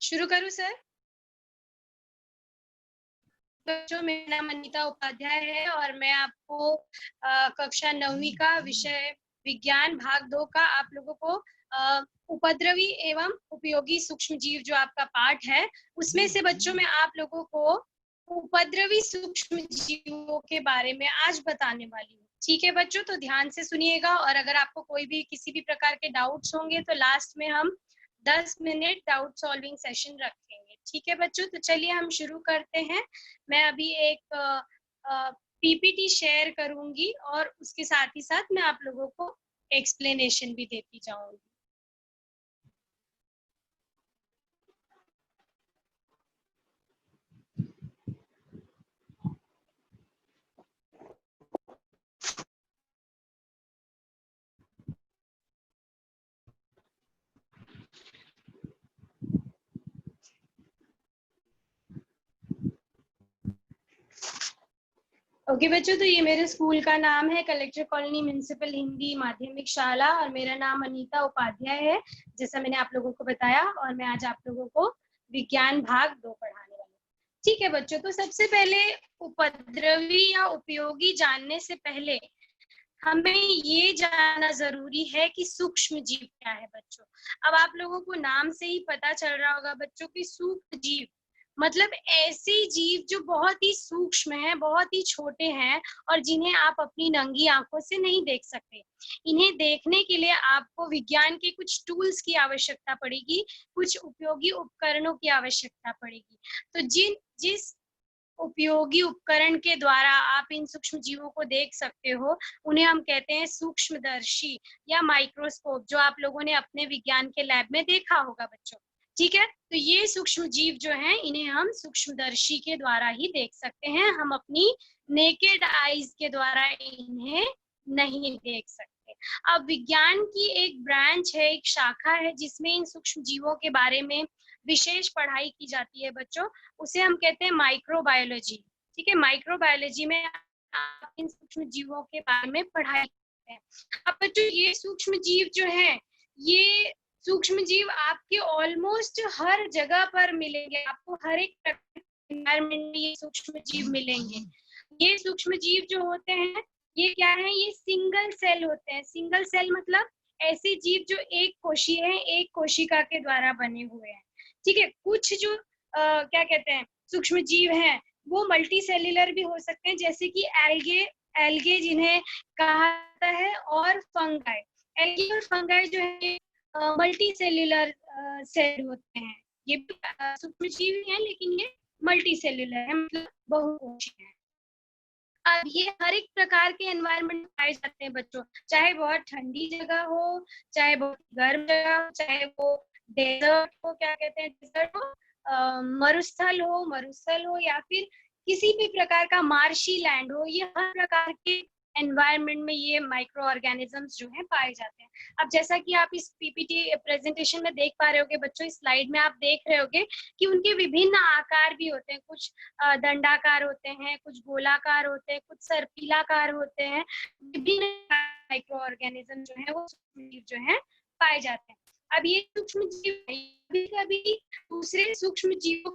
शुरू करूं सर? बच्चों, मेरा नाम अनीता उपाध्याय है और मैं आपको कक्षा 9वीं का विषय विज्ञान भाग 2 का आप लोगों को उपद्रवी एवं उपयोगी सूक्ष्म जीव जो आपका पाठ है, उसमें से बच्चों में आप लोगों को उपद्रवी सूक्ष्म जीवों के बारे में आज बताने वाली हूँ। ठीक है बच्चों, तो ध्यान से सुनिएगा और अगर आपको कोई भी किसी भी प्रकार के डाउट्स होंगे तो लास्ट में हम 10 मिनट डाउट सॉल्विंग सेशन रखेंगे। ठीक है बच्चों, तो चलिए हम शुरू करते हैं। मैं अभी एक पीपीटी शेयर करूंगी और उसके साथ ही साथ मैं आप लोगों को एक्सप्लेनेशन भी देती जाऊंगी। ओके बच्चों, तो ये मेरे स्कूल का नाम है कलेक्टर कॉलोनी म्युनिसिपल हिंदी माध्यमिक शाला और मेरा नाम अनीता उपाध्याय है, जैसा मैंने आप लोगों को बताया। और मैं आज आप लोगों को विज्ञान भाग 2 पढ़ाने वाली हूँ। ठीक है बच्चों, तो सबसे पहले उपद्रवी या उपयोगी जानने से पहले हमें ये जानना जरूरी है कि सूक्ष्म जीव क्या है बच्चों। अब आप लोगों को नाम से ही पता चल रहा होगा बच्चों कि सूक्ष्म जीव मतलब ऐसे जीव जो बहुत ही सूक्ष्म हैं, बहुत ही छोटे हैं और जिन्हें आप अपनी नंगी आंखों से नहीं देख सकते। इन्हें देखने के लिए आपको विज्ञान के कुछ टूल्स की आवश्यकता पड़ेगी, कुछ उपयोगी उपकरणों की आवश्यकता पड़ेगी। तो जिस उपयोगी उपकरण के द्वारा आप इन सूक्ष्म जीवों को देख सकते हो, उन्हें हम कहते हैं सूक्ष्मदर्शी या माइक्रोस्कोप, जो आप लोगों ने अपने विज्ञान के लैब में देखा होगा बच्चों। ठीक है, तो ये सूक्ष्म जीव जो हैं, इन्हें हम सूक्ष्मदर्शी के द्वारा ही देख सकते हैं, हम अपनी नेकेड आईज के द्वारा इन्हें नहीं देख सकते। अब विज्ञान की एक ब्रांच है, एक शाखा है, जिसमें इन सूक्ष्म जीवों के बारे में विशेष पढ़ाई की जाती है बच्चों, उसे हम कहते हैं माइक्रोबायोलॉजी। ठीक है, माइक्रोबायोलॉजी में आप इन सूक्ष्म जीवों के बारे में पढ़ाई करते हैं। अब बच्चों, ये सूक्ष्म जीव जो है, ये सूक्ष्म जीव आपके ऑलमोस्ट हर जगह पर मिलेंगे, आपको हर एक एनवायरमेंट में ये सूक्ष्म जीव मिलेंगे। ये सूक्ष्म जीव जो होते हैं, ये क्या है, ये सिंगल सेल होते हैं। सिंगल सेल मतलब ऐसे जीव जो एक कोशीय है, एक कोशिका के द्वारा बने हुए हैं। ठीक है, कुछ जो क्या कहते हैं सूक्ष्म जीव हैं, वो मल्टी सेल्युलर भी हो सकते हैं, जैसे कि एल्गे जिन्हें कहा जाता है, और फंगाई। एल्गे और फंगाई जो है मल्टी सेल्युलर सेल होते हैं। ये भी सूक्ष्म जीव हैं, लेकिन ये मल्टी सेल्युलर है, मतलब बहुकोषीय है। अब ये हर एक प्रकार के एनवायरनमेंट में पाए जाते हैं बच्चों, चाहे बहुत ठंडी जगह हो, चाहे बहुत गर्म जगह हो, चाहे वो डेजर्ट हो, क्या कहते हैं डेजर्ट हो, मरुस्थल हो या फिर किसी भी प्रकार का मार्शी लैंड हो, ये हर प्रकार के एनवायरनमेंट में ये माइक्रो ऑर्गेनिजम्स जो है पाए जाते हैं। अब जैसा कि आप इस पीपीटी प्रेजेंटेशन में देख पा रहे होगे बच्चों, इस स्लाइड में आप देख रहे होगे कि उनके विभिन्न आकार भी होते हैं, कुछ दंडाकार होते हैं, कुछ गोलाकार होते हैं, कुछ सर्पिलाकार होते हैं। विभिन्न माइक्रो ऑर्गेनिज्म जो है वो सूक्ष्म जीव जो है पाए जाते हैं। अब ये सूक्ष्म जीव कभी कभी दूसरे सूक्ष्म जीवों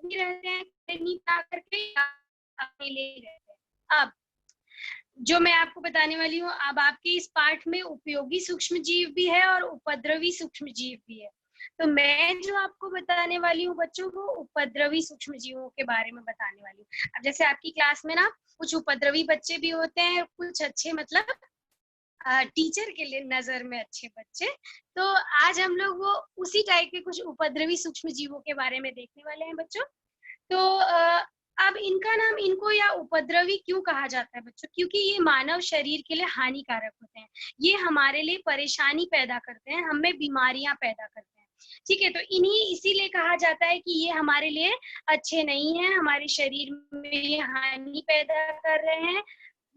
भी रहते हैं, नहीं करके अकेले रहते हैं। अब जो मैं आपको बताने वाली हूँ, अब आपके इस पाठ में उपयोगी सूक्ष्म जीव भी है और उपद्रवी सूक्ष्म जीव भी है। तो मैं जो आपको बताने वाली हूँ बच्चों, वो उपद्रवी सूक्ष्म जीवों के बारे में बताने वाली हूँ। अब जैसे आपकी क्लास में ना कुछ उपद्रवी बच्चे भी होते हैं, कुछ अच्छे, मतलब टीचर के लिए नजर में अच्छे बच्चे। तो आज हम लोग वो उसी टाइप के कुछ उपद्रवी सूक्ष्म जीवों के बारे में देखने वाले हैं बच्चों। तो अब इनका नाम, इनको या उपद्रवी क्यों कहा जाता है बच्चों, क्योंकि ये मानव शरीर के लिए हानिकारक होते हैं, ये हमारे लिए परेशानी पैदा करते हैं, हमें बीमारियां पैदा करते हैं। ठीक है, तो इन्हीं इसीलिए कहा जाता है कि ये हमारे लिए अच्छे नहीं है, हमारे शरीर में ये हानि पैदा कर रहे हैं,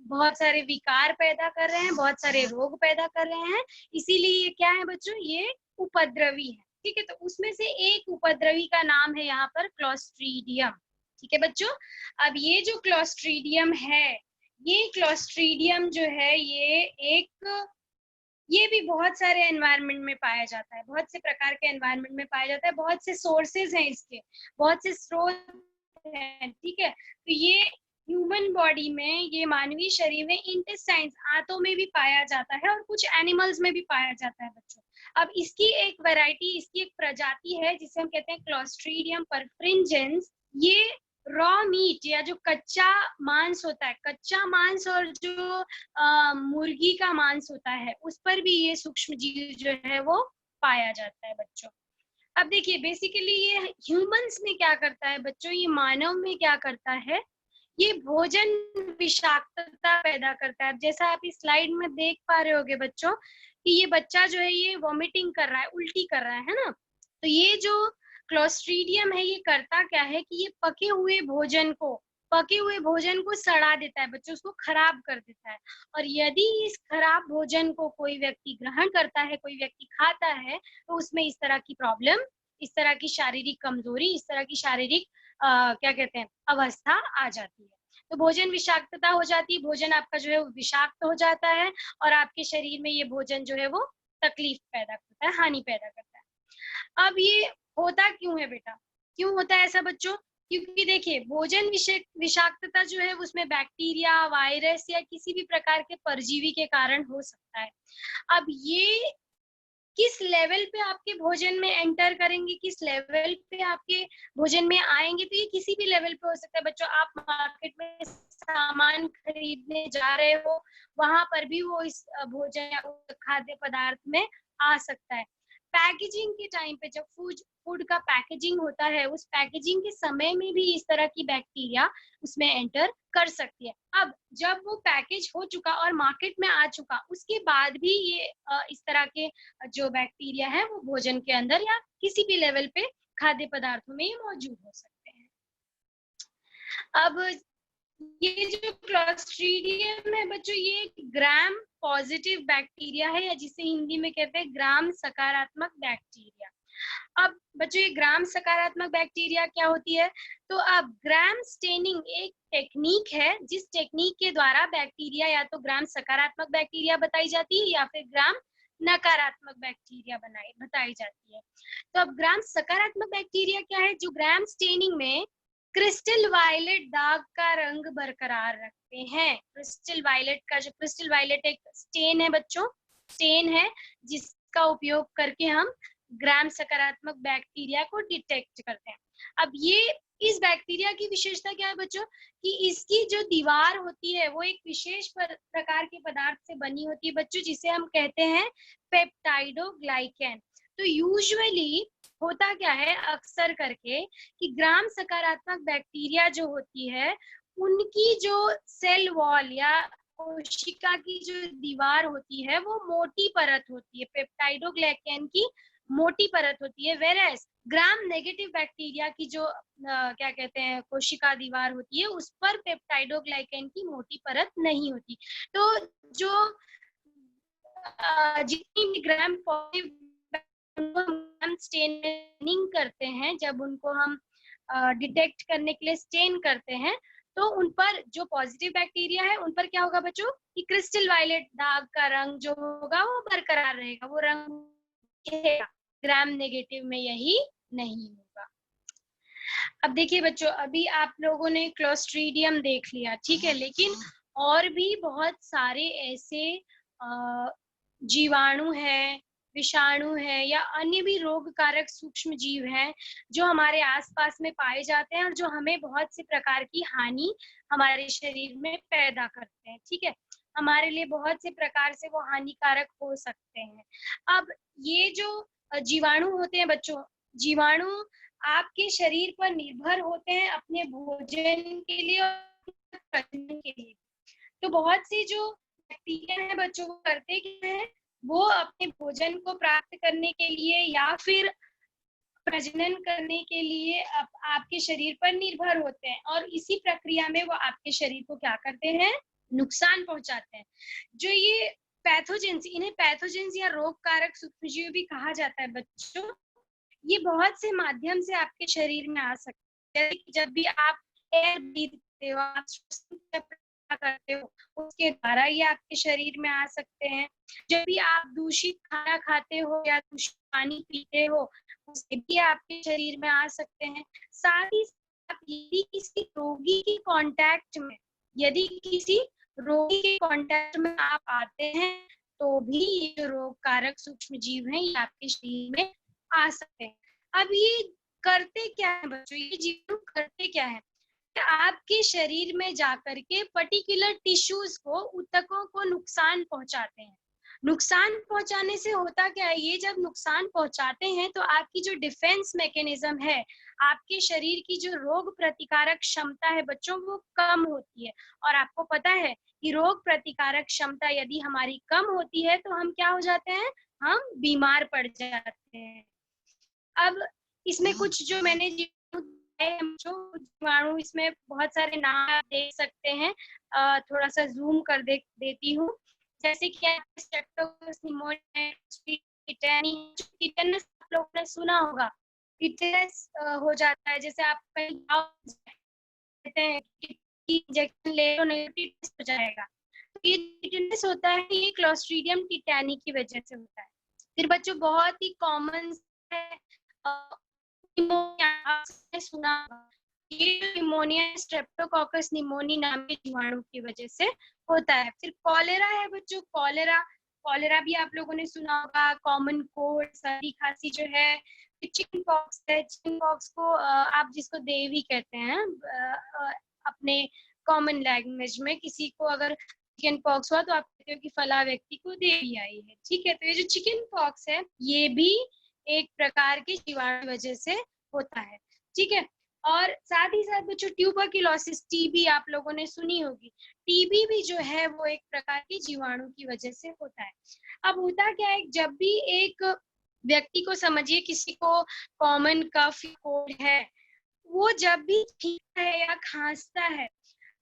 बहुत सारे विकार पैदा कर रहे हैं, बहुत सारे रोग पैदा कर रहे हैं, इसीलिए ये क्या है बच्चों, ये उपद्रवी है। ठीक है, तो उसमें से एक उपद्रवी का नाम है यहाँ पर क्लोस्ट्रीडियम। ठीक है बच्चों, अब ये जो क्लोस्ट्रीडियम है, ये क्लोस्ट्रीडियम जो है, ये एक ये भी बहुत सारे एनवायरनमेंट में पाया जाता है, बहुत से प्रकार के एनवायरनमेंट में पाया जाता है, बहुत से सोर्सेज हैं इसके, बहुत से स्रोत हैं, ठीक है। तो ये ह्यूमन बॉडी में, ये मानवीय शरीर में इंटेस्टाइन्स, आंतों में भी पाया जाता है और कुछ एनिमल्स में भी पाया जाता है बच्चों। अब इसकी एक वैरायटी, इसकी एक प्रजाति है जिसे हम कहते हैं क्लोस्ट्रीडियम परफ्रिंजेंस। ये रॉ मीट या जो कच्चा मांस होता है, कच्चा मांस और जो मुर्गी का मांस होता है, उस पर भी ये सूक्ष्म जीव जो है वो पाया जाता है बच्चों। अब देखिए बेसिकली ये ह्यूमंस में क्या करता है बच्चों, ये मानव में क्या करता है, ये भोजन विषाक्तता पैदा करता है। जैसा आप इस स्लाइड में देख पा रहे होगे बच्चों कि ये बच्चा जो है ये वॉमिटिंग कर रहा है, उल्टी कर रहा है ना। तो ये जो क्लोस्ट्रीडियम है ये करता क्या है कि ये पके हुए भोजन को सड़ा देता है बच्चों, उसको खराब कर देता है। और यदि इस खराब भोजन को कोई व्यक्ति ग्रहण करता है, कोई व्यक्ति खाता है, तो उसमें इस तरह की प्रॉब्लम, इस तरह की शारीरिक कमजोरी, इस तरह की शारीरिक क्या कहते हैं अवस्था आ जाती है। तो भोजन विषाक्तता हो जाती है, भोजन आपका जो है वो विषाक्त हो जाता है और आपके शरीर में ये भोजन जो है वो तकलीफ पैदा करता है, हानि पैदा करता है। अब ये होता क्यों है बेटा, क्यों होता है ऐसा बच्चों? क्योंकि देखिए भोजन विषाक्तता जो है उसमें बैक्टीरिया, वायरस या किसी भी प्रकार के परजीवी के कारण हो सकता है। अब ये किस लेवल पे आपके भोजन में एंटर करेंगे, किस लेवल पे आपके भोजन में आएंगे, तो ये किसी भी लेवल पे हो सकता है बच्चों। आप मार्केट में सामान खरीदने जा रहे हो, वहां पर भी वो इस भोजन या खाद्य पदार्थ में आ सकता है। पैकेजिंग के टाइम पे जब फूड का पैकेजिंग होता है, उस पैकेजिंग के समय में भी इस तरह की बैक्टीरिया उसमें एंटर कर सकती है। अब जब वो पैकेज हो चुका और मार्केट में आ चुका, उसके बाद भी ये इस तरह के जो बैक्टीरिया है वो भोजन के अंदर या किसी भी लेवल पे खाद्य पदार्थों में ये मौजूद हो सकते हैं। अब ये जो क्लोस्ट्रीडियम है बच्चों, ये ग्राम पॉजिटिव बैक्टीरिया है, या जिसे हिंदी में कहते हैं ग्राम सकारात्मक बैक्टीरिया। अब बच्चों ये ग्राम सकारात्मक बैक्टीरिया क्या होती है? तो अब ग्राम स्टेनिंग एक टेक्निक है, जिस टेक्निक के द्वारा बैक्टीरिया या तो ग्राम सकारात्मक बैक्टीरिया बताई जाती है या फिर ग्राम नकारात्मक बैक्टीरिया बताई जाती है। तो अब ग्राम सकारात्मक बैक्टीरिया क्या है? जो ग्राम स्टेनिंग में क्रिस्टल वायलेट दाग का रंग बरकरार रखते हैं। क्रिस्टल वायलेट का जो क्रिस्टल वायलेट एक स्टेन है बच्चों, स्टेन है जिसका उपयोग करके हम ग्राम सकारात्मक बैक्टीरिया को डिटेक्ट करते हैं। अब ये इस बैक्टीरिया की विशेषता क्या है बच्चों, कि इसकी जो दीवार होती है वो एक विशेष प्रकार के पदार्थ से बनी होती है बच्चों, जिसे हम कहते हैं पेप्टाइडोग्लाइकेन। तो यूजुअली होता क्या है अक्सर करके कि ग्राम सकारात्मक बैक्टीरिया जो होती है, उनकी जो सेल वॉल या कोशिका की जो दीवार होती है वो मोटी परत होती है, पेप्टाइडोग्लाइकेन की मोटी परत होती है। वेरएस ग्राम नेगेटिव बैक्टीरिया की जो क्या कहते हैं कोशिका दीवार होती है, उस पर पेप्टाइडोग्लाइकेन की मोटी परत नहीं होती। तो जो जितनी भी ग्राम पॉजिटिव स्टेनिंग करते हैं, जब उनको हम डिटेक्ट करने के लिए स्टेन करते हैं, तो उन पर जो पॉजिटिव बैक्टीरिया है उन पर क्या होगा बच्चों, कि क्रिस्टल वायलेट दाग का रंग जो होगा वो बरकरार रहेगा, वो रंग ग्राम नेगेटिव में यही नहीं होगा। अब देखिए बच्चों, अभी आप लोगों ने क्लोस्ट्रीडियम देख लिया, ठीक है, लेकिन और भी बहुत सारे ऐसे जीवाणु हैं, विषाणु है या अन्य भी रोग कारक सूक्ष्म जीव हैं जो हमारे आसपास में पाए जाते हैं और जो हमें बहुत सी प्रकार की हानि हमारे शरीर में पैदा करते हैं, ठीक है, हमारे लिए बहुत से प्रकार से वो हानिकारक हो सकते हैं। अब ये जो जीवाणु होते हैं बच्चों, जीवाणु आपके शरीर पर निर्भर होते हैं अपने भोजन के लिए और प्रजनन के लिए। तो बहुत सी जो बैक्टीरिया है बच्चों, वो करते क्या है, वो अपने भोजन को प्राप्त करने के लिए या फिर प्रजनन करने के लिए आपके शरीर पर निर्भर होते हैं और इसी प्रक्रिया में वो आपके शरीर को क्या करते हैं, नुकसान पहुंचाते हैं। जो ये पैथोजेंस, इन्हें पैथोजेंस या रोग कारक सूक्ष्मजीव भी कहा जाता है बच्चों, ये बहुत से माध्यम से आपके शरीर में आ सकते हैं। जब भी आप एयर ब्रीथ करते हो, आप करते हो उसके द्वारा ये आपके शरीर में आ सकते हैं। जब भी आप दूषित खाना खाते हो या दूषित पानी पीते हो उससे भी आपके शरीर में आ सकते हैं। साथ ही साथ यदि किसी रोगी के कांटेक्ट में आप आते हैं तो भी ये जो रोग कारक सूक्ष्म जीव हैं ये आपके शरीर में आ सकते हैं। अब ये करते क्या है बच्चों, ये जीवाणु करते क्या है? आपके शरीर में जाकर के पर्टिकुलर टिश्यूज को, ऊतकों को नुकसान पहुंचाते हैं। नुकसान पहुंचाने से होता क्या है, ये जब नुकसान पहुंचाते हैं तो आपकी जो डिफेंस मैकेनिज्म है, आपके शरीर की जो रोग प्रतिकारक क्षमता है बच्चों वो कम होती है। और आपको पता है कि रोग प्रतिकारक क्षमता यदि हमारी कम होती है तो हम क्या हो जाते हैं, हम बीमार पड़ जाते हैं। अब इसमें कुछ जो मैंने जीवाणु, इसमें बहुत सारे नाम आप देख सकते हैं, थोड़ा सा जूम कर देती हूँ। जैसे कि स्ट्रेप्टोकोकस निमोनिया, टिटेनस आप लोगों ने सुना होगा, टिटेनस हो जाता है। जैसे आप कहीं कहते हैं कि इंजेक्शन ले लो नहीं टिटेनस हो जाएगा, तो ये टिटेनस होता है, ये क्लोस्ट्रीडियम टिटेनी की वजह से होता है। फिर बच्चों बहुत ही कॉमन है आपने सुना, ये निमोनिया स्ट्रेप्टोकोकस निमोनी नाम के जीवाणु की वजह से होता है। फिर कॉलेरा है बच्चों, कॉलेरा भी आप लोगों ने सुना होगा, कॉमन कोल्ड, सर्दी खांसी जो है। चिकन पॉक्स है, चिकन पॉक्स को आप जिसको देवी कहते हैं अपने कॉमन लैंग्वेज में, किसी को अगर चिकन पॉक्स हुआ तो आप कहते हो कि फला व्यक्ति को देवी आई है, ठीक है। तो ये जो चिकन पॉक्स है ये भी एक प्रकार के जीवाणु की वजह से होता है, ठीक है। और साथ ही साथ बच्चों ट्यूबरक्लोसिस, टीबी आप लोगों ने सुनी होगी, टीबी भी जो है वो एक प्रकार के जीवाणु की वजह से होता है। अब होता क्या है, जब भी एक व्यक्ति को समझिए किसी को कॉमन कफ कोल्ड है, वो जब भी छींकता है या खांसता है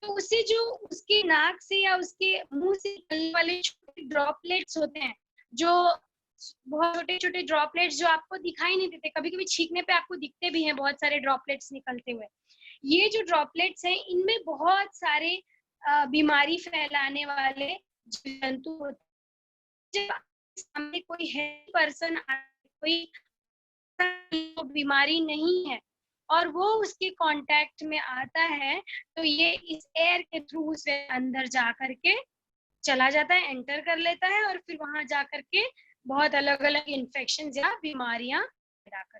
तो उसे जो उसके नाक से या उसके मुंह से निकलने वाले छोटे ड्रॉपलेट्स होते हैं, जो बहुत छोटे छोटे ड्रॉपलेट्स जो आपको दिखाई नहीं देते, कभी कभी छींकने पे आपको दिखते भी हैं बहुत सारे ड्रॉपलेट्स निकलते हुए। ये जो ड्रॉपलेट्स हैं इनमें बहुत सारे बीमारी फैलाने वाले जंतु होते हैं। जब सामने कोई हेल्दी पर्सन, कोई बीमारी नहीं है और वो उसके कांटेक्ट में आता है तो ये इस एयर के थ्रू से अंदर जा करके चला जाता है, एंटर कर लेता है और फिर वहां जा करके बहुत अलग अलग इन्फेक्शन या बीमारियां पैदा करता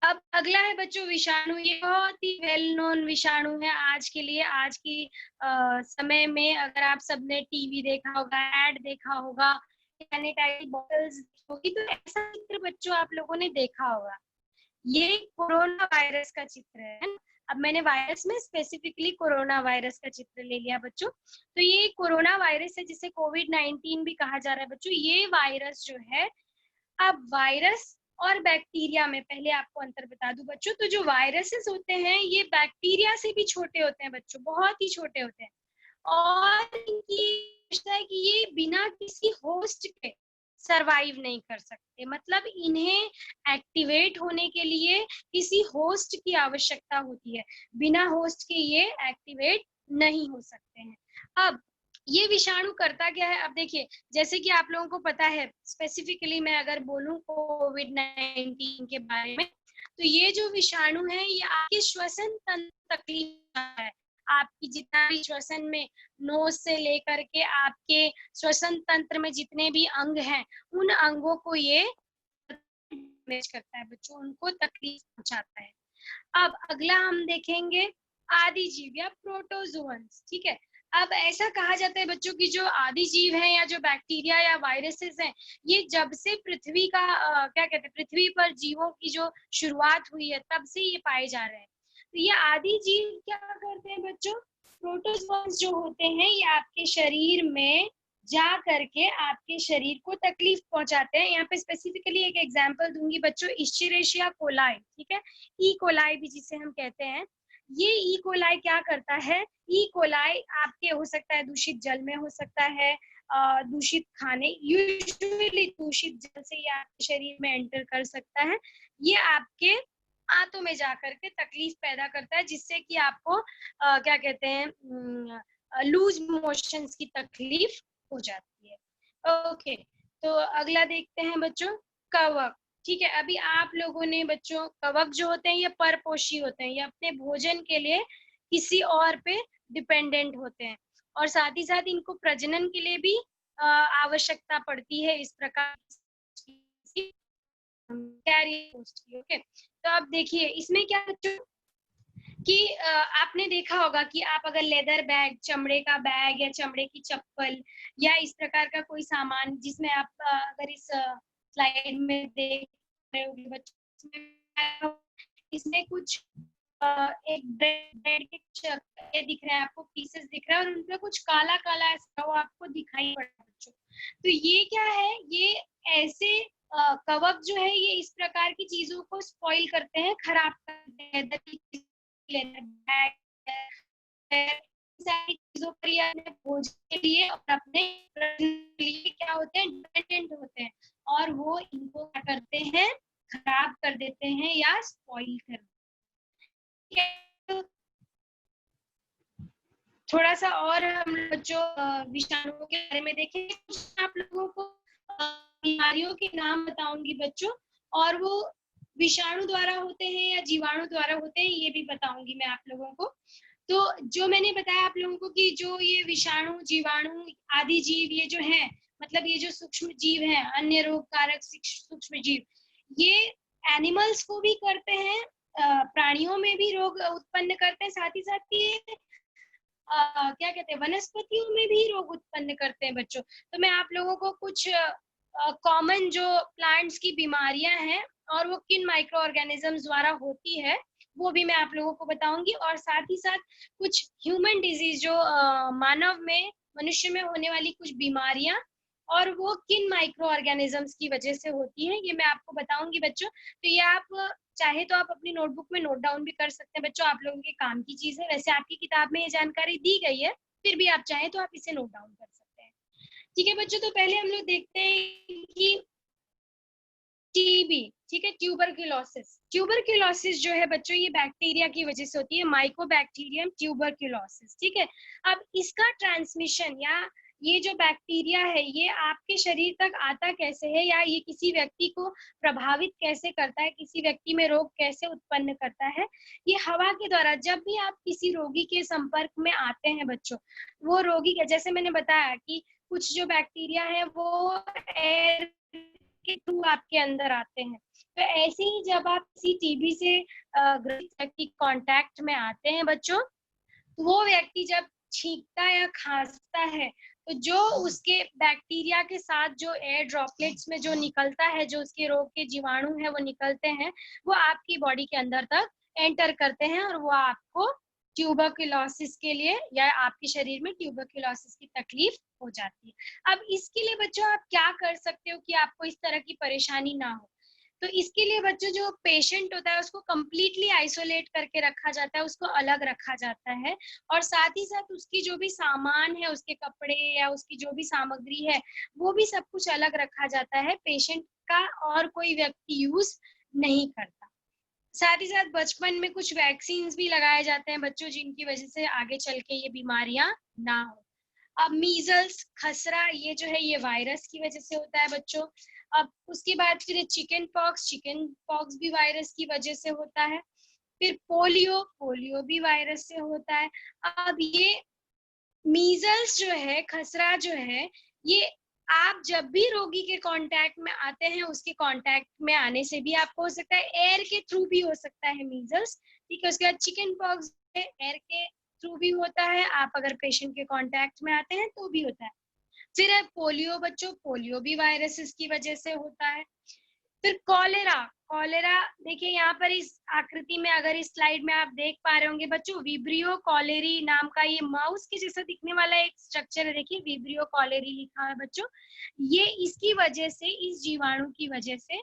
है। अब अगला है बच्चों विषाणु, ये बहुत ही वेल नोन विषाणु है आज के लिए। आज की समय में अगर आप सबने टीवी देखा होगा, एड देखा होगा, सैनिटाइजर बॉटल्स होगी तो ऐसा चित्र बच्चों आप लोगों ने देखा होगा। ये कोरोना वायरस का चित्र है। अब मैंने वायरस में स्पेसिफिकली कोरोना वायरस का चित्र ले लिया बच्चों। तो ये कोरोना वायरस है जिसे कोविड-19 भी कहा जा रहा है बच्चों। ये वायरस जो है, अब वायरस और बैक्टीरिया में पहले आपको अंतर बता दूं बच्चों, तो जो वायरसेस होते हैं ये बैक्टीरिया से भी छोटे होते हैं बच्चों, बहुत ही छोटे होते हैं। और ये है कि ये बिना किसी होस्ट के सरवाइव नहीं कर सकते, मतलब इन्हें एक्टिवेट होने के लिए किसी होस्ट की आवश्यकता होती है, बिना होस्ट के ये एक्टिवेट नहीं हो सकते हैं। अब ये विषाणु करता क्या है, अब देखिए जैसे कि आप लोगों को पता है, स्पेसिफिकली मैं अगर बोलूं कोविड-19 के बारे में, तो ये जो विषाणु है ये आपके श्वसन तंत्र तकलीफ है। आपकी जितना भी श्वसन में नोज से लेकर के आपके श्वसन तंत्र में जितने भी अंग हैं, उन अंगों को ये डैमेज करता है बच्चों, उनको तकलीफ पहुंचाता है। अब अगला हम देखेंगे आदि जीव या प्रोटोजोअन्स, ठीक है। अब ऐसा कहा जाता है बच्चों की जो आदि जीव है या जो बैक्टीरिया या वायरसेस हैं, ये जब से पृथ्वी का क्या कहते हैं, पृथ्वी पर जीवों की जो शुरुआत हुई है तब से ये पाए जा रहे हैं। तो ये आदि जीव क्या करते हैं बच्चों, प्रोटोजोअन्स जो होते हैं ये आपके शरीर में जा करके आपके शरीर को तकलीफ पहुंचाते हैं। यहाँ पे स्पेसिफिकली एक एग्जांपल दूंगी बच्चों, इश्चेरेशिया कोलाई, ठीक है, ई कोलाई भी जिसे हम कहते हैं। ये ई कोलाई क्या करता है, ई कोलाई आपके हो सकता है दूषित जल में हो सकता है, दूषित खाने, यूजुअली दूषित जल से ये आपके शरीर में एंटर कर सकता है। ये आपके आंतों में जाकर के तकलीफ पैदा करता है, जिससे कि आपको क्या कहते हैं, लूज मोशंस की तकलीफ हो जाती है। ओके, तो अगला देखते हैं बच्चों, कवक। ठीक है, अभी आप लोगों ने बच्चों, कवक जो होते हैं ये परपोषी होते हैं, ये अपने भोजन के लिए किसी और पे डिपेंडेंट होते हैं, और साथ ही साथ इनको प्रजनन के लिए भी आवश्यकता पड़ती है इस प्रकार की कैरियर पोस्ट की। ओके, तो अब देखिए इसमें क्या बच्चों कि आपने देखा होगा कि आप अगर लेदर बैग, चमड़े का बैग या चमड़े की चप्पल या इस प्रकार का कोई सामान, जिसमें आप अगर इस स्लाइड में देख रहे होंगे बच्चों, इसमें कुछ एक ब्रेड के ये दिख रहा है आपको, पीसेस दिख रहा है, और उनपे कुछ काला काला ऐसा वो आपको दिखाई पड़ रहा है बच्चों। तो ये क्या है, ये ऐसे कवक जो है ये इस प्रकार की चीजों को स्पॉइल करते हैं, खराब करते हैं, सारी चीजों पर ये अपने भोजन के लिए और अपने लिए क्या होते हैं, डिपेंडेंट होते हैं, और वो इनको क्या करते हैं, खराब कर देते हैं या स्पॉइल कर देते हैं। थोड़ा सा और हम जो विषाणुओं के बारे में देखें, कुछ आप लोगों को बीमारियों के नाम बताऊंगी बच्चों, और वो विषाणु द्वारा होते हैं या जीवाणु द्वारा होते हैं ये भी बताऊंगी मैं आप लोगों को। तो जो मैंने बताया आप लोगों को कि जो ये विषाणु, जीवाणु आदि जीव ये जो है, मतलब ये जो सूक्ष्म जीव है, अन्य रोग कारक सूक्ष्म जीव, ये एनिमल्स को भी करते हैं, प्राणियों में भी रोग उत्पन्न करते हैं, साथ ही साथ ये क्या कहते हैं, वनस्पतियों में भी रोग उत्पन्न करते हैं बच्चों। तो मैं आप लोगों को कुछ कॉमन जो प्लांट्स की बीमारियां हैं और वो किन माइक्रो ऑर्गेनिजम्स द्वारा होती है वो भी मैं आप लोगों को बताऊंगी, और साथ ही साथ कुछ ह्यूमन डिजीज जो मानव में, मनुष्य में होने वाली कुछ बीमारियां और वो किन माइक्रो ऑर्गेनिजम्स की वजह से होती है ये मैं आपको बताऊंगी बच्चों। तो ये आप चाहे तो आप अपनी नोटबुक में नोट डाउन भी कर सकते हैं बच्चों, आप लोगों के काम की चीज है। वैसे आपकी किताब में ये जानकारी दी गई है, फिर भी आप चाहें तो आप इसे नोट डाउन कर सकते हैं। ठीक है बच्चों, तो पहले हम लोग देखते हैं कि टीबी, ठीक है, ट्यूबरक्यूलोसिस। ट्यूबरक्यूलोसिस जो है बच्चों ये बैक्टीरिया की वजह से होती है, माइकोबैक्टीरियम ट्यूबरक्यूलोसिस। ठीक है, अब इसका ट्रांसमिशन या ये जो बैक्टीरिया है ये आपके शरीर तक आता कैसे है, या ये किसी व्यक्ति को प्रभावित कैसे करता है, किसी व्यक्ति में रोग कैसे उत्पन्न करता है, ये हवा के द्वारा। जब भी आप किसी रोगी के संपर्क में आते हैं बच्चों, वो रोगी के, जैसे मैंने बताया कि कुछ जो बैक्टीरिया है वो एयर के थ्रू आपके अंदर आते हैं, तो ऐसे ही जब आप किसी टीबी से ग्रसित व्यक्ति कांटेक्ट में आते हैं बच्चों, तो वो व्यक्ति जब छींकता या खांसता है तो जो उसके बैक्टीरिया के साथ जो एयर ड्रॉपलेट्स में जो निकलता है, जो उसके रोग के जीवाणु है वो निकलते हैं, वो आपकी बॉडी के अंदर तक एंटर करते हैं और वो आपको ट्यूबरक्यूलोसिस के लिए या आपके शरीर में ट्यूबरक्यूलोसिस की तकलीफ हो जाती है। अब इसके लिए बच्चों आप क्या कर सकते हो कि आपको इस तरह की परेशानी ना हो। तो इसके लिए बच्चों जो पेशेंट होता है उसको कंप्लीटली आइसोलेट करके रखा जाता है, उसको अलग रखा जाता है, और साथ ही साथ उसकी जो भी सामान है, उसके कपड़े या उसकी जो भी सामग्री है वो भी सब कुछ अलग रखा जाता है, पेशेंट का और कोई व्यक्ति यूज नहीं करता। साथ ही साथ बचपन में कुछ वैक्सीन भी लगाए जाते हैं बच्चों, जिनकी वजह से आगे चल के ये बीमारियां ना हो। अब मीजल्स, खसरा, ये जो है ये वायरस की वजह से होता है बच्चों। अब उसके बाद फिर चिकन पॉक्स भी वायरस की वजह से होता है। फिर पोलियो भी वायरस से होता है। अब ये मीजल्स जो है, खसरा जो है, ये आप जब भी रोगी के कांटेक्ट में आते हैं उसके कांटेक्ट में आने से भी आपको हो सकता है, एयर के थ्रू भी हो सकता है मीजल्स। ठीक है, उसके बाद चिकन पॉक्स एयर के थ्रू भी होता है, आप अगर पेशेंट के कांटेक्ट में आते हैं तो भी होता है। फिर है पोलियो बच्चों, पोलियो भी वायरसेस की वजह से होता है। फिर कॉलेरा, कॉलेरा देखिए यहाँ पर इस आकृति में, अगर इस स्लाइड में आप देख पा रहे होंगे बच्चों, विब्रियो कॉलेरी नाम का ये माउस के जैसा दिखने वाला एक स्ट्रक्चर है, देखिए विब्रियो कॉलेरी लिखा है बच्चों। ये इसकी वजह से, इस जीवाणु की वजह से,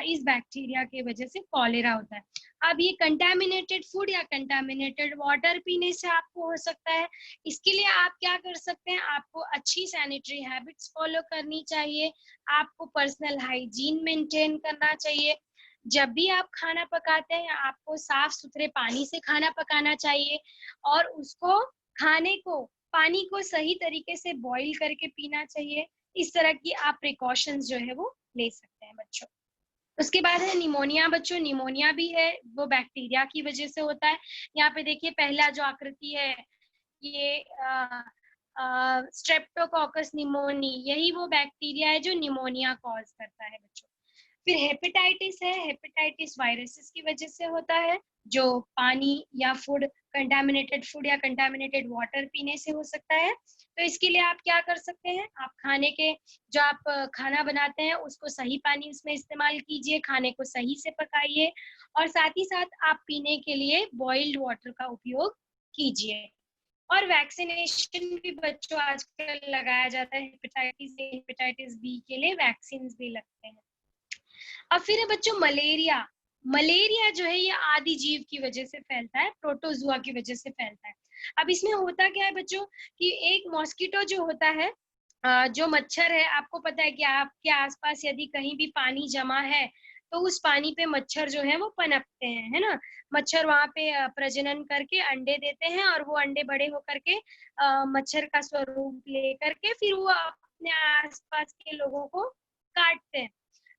इस बैक्टीरिया की वजह से कॉलेरा होता है। अब ये कंटामिनेटेड फूड या कंटामिनेटेड वाटर पीने से आपको हो सकता है। इसके लिए आप क्या कर सकते हैं, आपको अच्छी सैनिटरी हैबिट्स फॉलो करनी चाहिए, आपको पर्सनल हाइजीन मेंटेन करना चाहिए। जब भी आप खाना पकाते हैं आपको साफ सुथरे पानी से खाना पकाना चाहिए और उसको खाने को पानी को सही तरीके से बॉईल करके पीना चाहिए। इस तरह की आप प्रिकॉशंस जो है वो ले सकते हैं बच्चों। उसके बाद है निमोनिया बच्चों। निमोनिया भी है, वो बैक्टीरिया की वजह से होता है। यहाँ पे देखिए पहला जो आकृति है ये स्ट्रेप्टोकोकस निमोनी, यही वो बैक्टीरिया है जो निमोनिया कॉज करता है बच्चों। फिर हेपेटाइटिस है, हेपेटाइटिस वायरसेस की वजह से होता है, जो पानी या फूड कंटामिनेटेड फूड या कंटामिनेटेड वाटर पीने से हो सकता है। तो इसके लिए आप क्या कर सकते हैं, आप खाने के जो आप खाना बनाते हैं उसको सही पानी उसमें इस्तेमाल कीजिए, खाने को सही से पकाइए और साथ ही साथ आप पीने के लिए बॉइल्ड वाटर का उपयोग कीजिए। और वैक्सीनेशन भी बच्चों आजकल लगाया जाता है, हेपेटाइटिस ए, हेपेटाइटिस बी के लिए वैक्सीन भी लगते हैं। अब फिर है बच्चों मलेरिया। मलेरिया जो है ये आदि जीव की वजह से फैलता है, प्रोटोजुआ की वजह से फैलता है। अब इसमें होता क्या है बच्चों कि एक मॉस्किटो जो होता है, जो मच्छर है, आपको पता है कि आपके आसपास यदि कहीं भी पानी जमा है तो उस पानी पे मच्छर जो है वो पनपते हैं, है ना। मच्छर वहां पे प्रजनन करके अंडे देते हैं और वो अंडे बड़े होकर के मच्छर का स्वरूप लेकर के फिर वो अपने आसपास के लोगों को काटते हैं।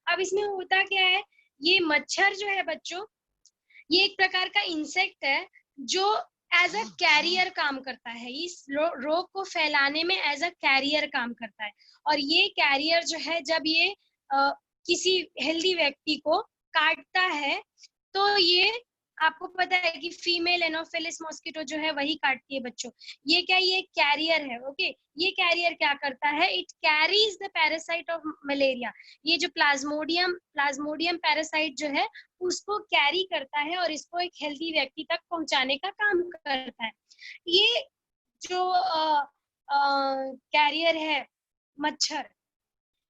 अब इसमें होता क्या है, ये मच्छर जो है बच्चों, ये एक प्रकार का इंसेक्ट है जो एज अ कैरियर काम करता है, इस रोग को फैलाने में एज अ कैरियर काम करता है। और ये कैरियर जो है जब ये किसी हेल्दी व्यक्ति को काटता है तो ये, आपको पता है कि फीमेल एनोफिलिस मॉस्किटो जो है वही काटती है बच्चों। ये क्या, ये कैरियर है, ओके। ये कैरियर क्या करता है, it carries the parasite of malaria. ये जो प्लाज्मोडियम पैरासाइट जो है उसको कैरी करता है और इसको एक हेल्दी व्यक्ति तक पहुंचाने का काम करता है। ये जो कैरियर है मच्छर,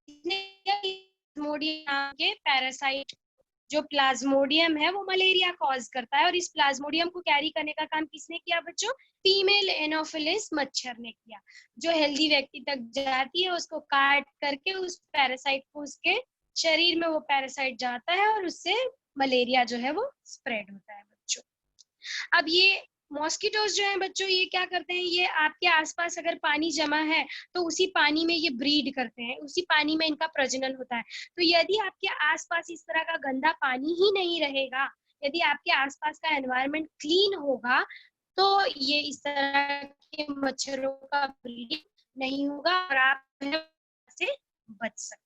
प्लाज्मोडियम के पैरासाइट, जो प्लाज्मोडियम है वो मलेरिया कॉज करता है और इस प्लाज्मोडियम को कैरी करने का काम किसने किया बच्चों, फीमेल एनोफिलिस मच्छर ने किया, जो हेल्दी व्यक्ति तक जाती है उसको काट करके उस पैरासाइट को, उसके शरीर में वो पैरासाइट जाता है और उससे मलेरिया जो है वो स्प्रेड होता है बच्चों। अब ये मॉस्किटोज जो हैं बच्चों, ये क्या करते हैं, ये आपके आसपास अगर पानी जमा है तो उसी पानी में ये ब्रीड करते हैं, उसी पानी में इनका प्रजनन होता है। तो यदि आपके आसपास इस तरह का गंदा पानी ही नहीं रहेगा, यदि आपके आसपास का एनवायरनमेंट क्लीन होगा तो ये इस तरह के मच्छरों का ब्रीडिंग नहीं होगा और आप से बच सकते हैं।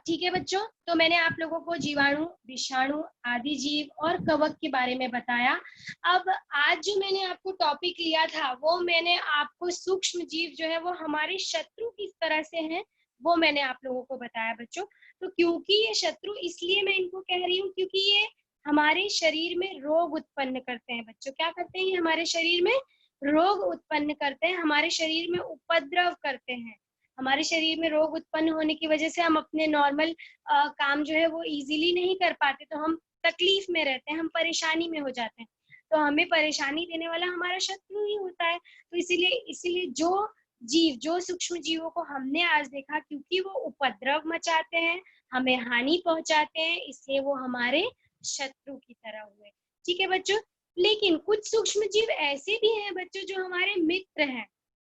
ठीक है बच्चों, तो मैंने आप लोगों को जीवाणु, विषाणु, आदि जीव और कवक के बारे में बताया। अब आज जो मैंने आपको टॉपिक लिया था वो मैंने आपको सूक्ष्म जीव जो है वो हमारे शत्रु किस तरह से हैं वो मैंने आप लोगों को बताया बच्चों। तो क्योंकि ये शत्रु इसलिए मैं इनको कह रही हूँ क्योंकि ये हमारे शरीर में रोग उत्पन्न करते हैं बच्चों। क्या करते हैं, ये हमारे शरीर में रोग उत्पन्न करते हैं, हमारे शरीर में उपद्रव करते हैं। हमारे शरीर में रोग उत्पन्न होने की वजह से हम अपने नॉर्मल काम जो है वो इजीली नहीं कर पाते, तो हम तकलीफ में रहते हैं, हम परेशानी में हो जाते हैं। तो हमें परेशानी देने वाला हमारा शत्रु ही होता है। तो इसीलिए जो सूक्ष्म जीवों को हमने आज देखा, क्योंकि वो उपद्रव मचाते हैं, हमें हानि पहुंचाते हैं, इसलिए वो हमारे शत्रु की तरह हुए। ठीक है बच्चों, लेकिन कुछ सूक्ष्म जीव ऐसे भी हैं बच्चों जो हमारे मित्र हैं।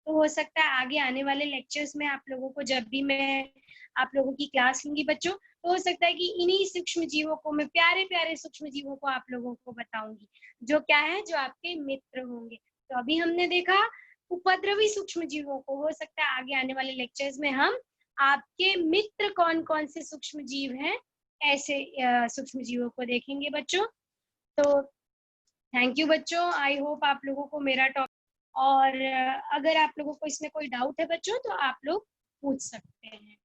तो हो सकता है आगे आने वाले लेक्चर्स में आप लोगों को, जब भी मैं आप लोगों की क्लास लूंगी बच्चों, तो हो सकता है कि इन्हीं सूक्ष्म जीवों को मैं, प्यारे प्यारे सूक्ष्म जीवों को आप लोगों को बताऊंगी, जो क्या है, जो आपके मित्र होंगे। तो अभी हमने देखा उपद्रवी सूक्ष्म जीवों को, हो सकता है आगे आने वाले लेक्चर्स में हम आपके मित्र कौन कौन से सूक्ष्म जीव हैं ऐसे सूक्ष्म जीवों को देखेंगे बच्चों। तो थैंक यू बच्चों, आई होप आप लोगों को मेरा टॉपिक, और अगर आप लोगों को इसमें कोई डाउट है बच्चों तो आप लोग पूछ सकते हैं।